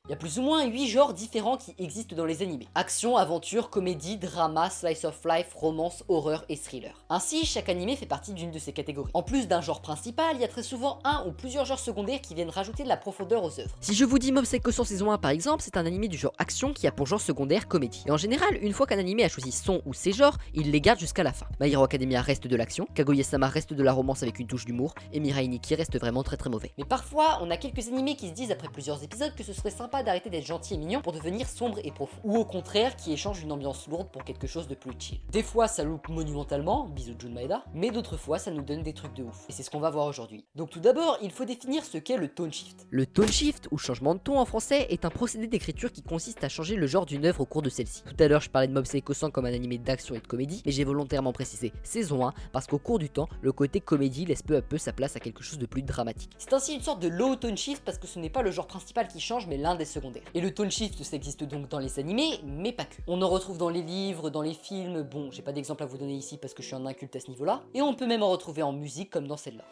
Il y a plus ou moins 8 genres différents qui existent dans les animés. Action, aventure, comédie, drama, slice of life, romance, horreur et thriller. Ainsi, chaque animé fait partie d'une de ces catégories. En plus d'un genre principal, il y a très souvent un ou plusieurs genres secondaires qui viennent rajouter de la profondeur aux œuvres. Si je vous dis Mob Psycho 100 saison 1 par exemple, c'est un animé du genre action qui a pour genre secondaire comédie. Et en général, une fois qu'un animé a choisi son ou ses genres, il les garde jusqu'à la fin. My Hero Academia reste de l'action, Kaguya-sama reste de la romance avec une touche d'humour, et Mirai Nikki reste vraiment très mauvais. Mais parfois, on a quelques animés qui se disent après plusieurs épisodes que ce serait sympa d'arrêter d'être gentil et mignon pour devenir sombre et profond. Ou au contraire, qui échangent une ambiance lourde pour quelque chose de plus chill. Des fois, ça loupe monumentalement, bisous Jun Maeda, mais d'autres fois, ça nous donne des trucs de ouf. Et c'est ce qu'on va voir aujourd'hui. Donc tout d'abord, il faut définir ce qu'est le tone shift. Le tone shift, ou changement de ton en français, est un procédé d'écriture qui consiste à changer le genre d'une œuvre au cours de celle-ci. Tout à l'heure, je parlais de Mob Psycho 100 comme un animé d'action et de comédie, mais j'ai volontairement précisé saison 1 parce qu'au cours du temps, le côté comédie laisse peu à peu sa place à quelque chose de plus dramatique. C'est ainsi une sorte de low tone shift parce que ce n'est pas le genre principal qui change, mais l'un des secondaires. Et le tone shift, ça existe donc dans les animés, mais pas que. On en retrouve dans les livres, dans les films, bon, j'ai pas d'exemple à vous donner ici parce que je suis un inculte à ce niveau-là, et on peut même en retrouver en musique comme dans celle-là.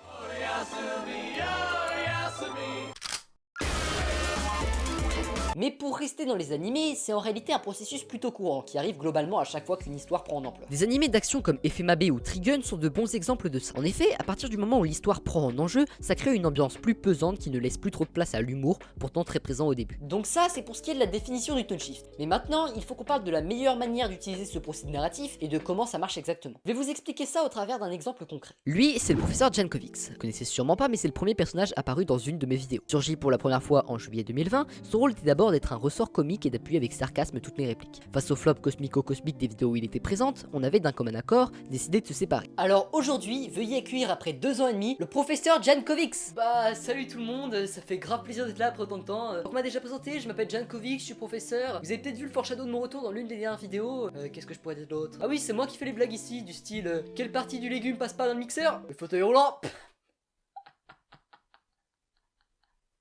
Mais pour rester dans les animés, c'est en réalité un processus plutôt courant qui arrive globalement à chaque fois qu'une histoire prend en ampleur. Des animés d'action comme FMAB ou Trigun sont de bons exemples de ça. En effet, à partir du moment où l'histoire prend en enjeu, ça crée une ambiance plus pesante qui ne laisse plus trop de place à l'humour, pourtant très présent au début. Donc ça, c'est pour ce qui est de la définition du tone shift. Mais maintenant, il faut qu'on parle de la meilleure manière d'utiliser ce procédé narratif et de comment ça marche exactement. Je vais vous expliquer ça au travers d'un exemple concret. Lui, c'est le professeur Jankovic. Vous connaissez sûrement pas, mais c'est le premier personnage apparu dans une de mes vidéos. Surgi pour la première fois en juillet 2020, son rôle était d'abord d'être un ressort comique et d'appuyer avec sarcasme toutes mes répliques. Face au flop cosmico-cosmique des vidéos où il était présent, on avait d'un commun accord décidé de se séparer. Alors aujourd'hui, veuillez accueillir après 2 ans et demi le professeur Jankovic. Bah salut tout le monde, ça fait grave plaisir d'être là après autant de temps. On m'a déjà présenté, je m'appelle Jankovic, je suis professeur. Vous avez peut-être vu le foreshadow de mon retour dans l'une des dernières vidéos. Qu'est-ce que je pourrais dire d'autre? Ah oui, c'est moi qui fais les blagues ici, du style quelle partie du légume passe pas dans le mixeur? Le fauteuil roulant.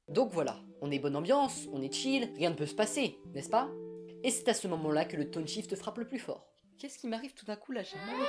Donc voilà, on est bonne ambiance, on est chill, rien ne peut se passer, n'est-ce pas? Et c'est à ce moment-là que le tone shift frappe le plus fort. Qu'est-ce qui m'arrive tout d'un coup là? J'ai mal au cœur.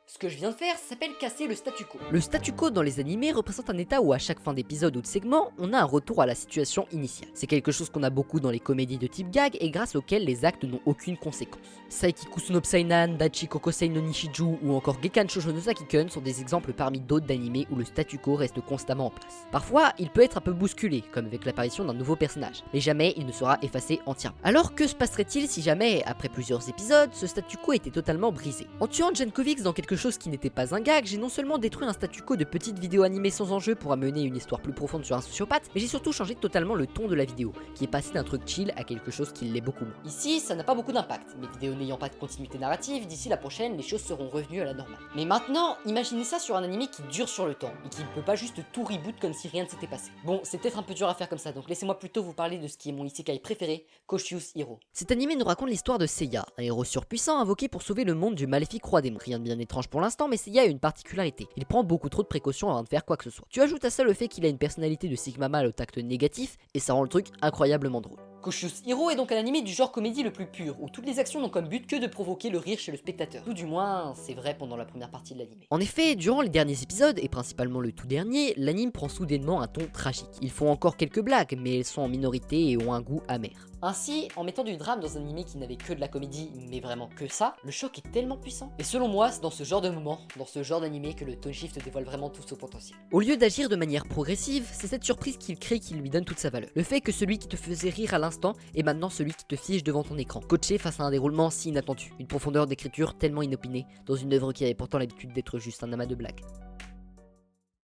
Ce que je viens de faire s'appelle casser le statu quo. Le statu quo dans les animés représente un état où à chaque fin d'épisode ou de segment, on a un retour à la situation initiale. C'est quelque chose qu'on a beaucoup dans les comédies de type gag et grâce auquel les actes n'ont aucune conséquence. Saiki Kusuno Psainan, Dachi Kokosei no Nishiju ou encore Gekkan Shoujo no Saki-kun sont des exemples parmi d'autres d'animés où le statu quo reste constamment en place. Parfois, il peut être un peu bousculé, comme avec l'apparition d'un nouveau personnage, mais jamais il ne sera effacé entièrement. Alors que se passerait-il si jamais, après plusieurs épisodes, ce statu quo était totalement brisé? En tuant Jankovic dans quelque chose qui n'était pas un gag, j'ai non seulement détruit un statu quo de petites vidéos animées sans enjeu pour amener une histoire plus profonde sur un sociopathe, mais j'ai surtout changé totalement le ton de la vidéo, qui est passé d'un truc chill à quelque chose qui l'est beaucoup moins. Ici, ça n'a pas beaucoup d'impact, mes vidéos n'ayant pas de continuité narrative, d'ici la prochaine, les choses seront revenues à la normale. Mais maintenant, imaginez ça sur un animé qui dure sur le temps, et qui ne peut pas juste tout reboot comme si rien ne s'était passé. Bon, c'est peut-être un peu dur à faire comme ça, donc laissez-moi plutôt vous parler de ce qui est mon isekai préféré, Koshius Hiro. Cet animé nous raconte l'histoire de Seiya, un héros surpuissant invoqué pour sauver le monde du maléfique roi démon. Rien de bien étrange pour l'instant, mais Seiya a une particularité, il prend beaucoup trop de précautions avant de faire quoi que ce soit. Tu ajoutes à ça le fait qu'il a une personnalité de Sigma mâle au tact négatif, et ça rend le truc incroyablement drôle. Koshius Hiro est donc un animé du genre comédie le plus pur, où toutes les actions n'ont comme but que de provoquer le rire chez le spectateur. Tout du moins, c'est vrai pendant la première partie de l'animé. En effet, durant les derniers épisodes, et principalement le tout dernier, l'anime prend soudainement un ton tragique. Ils font encore quelques blagues, mais elles sont en minorité et ont un goût amer. Ainsi, en mettant du drame dans un animé qui n'avait que de la comédie, mais vraiment que ça, le choc est tellement puissant. Et selon moi, c'est dans ce genre de moment, dans ce genre d'animé que le tone shift dévoile vraiment tout son potentiel. Au lieu d'agir de manière progressive, c'est cette surprise qu'il crée qui lui donne toute sa valeur. Le fait que celui qui te faisait rire à l'instant est maintenant celui qui te fige devant ton écran, coaché face à un déroulement si inattendu, une profondeur d'écriture tellement inopinée, dans une œuvre qui avait pourtant l'habitude d'être juste un amas de blagues.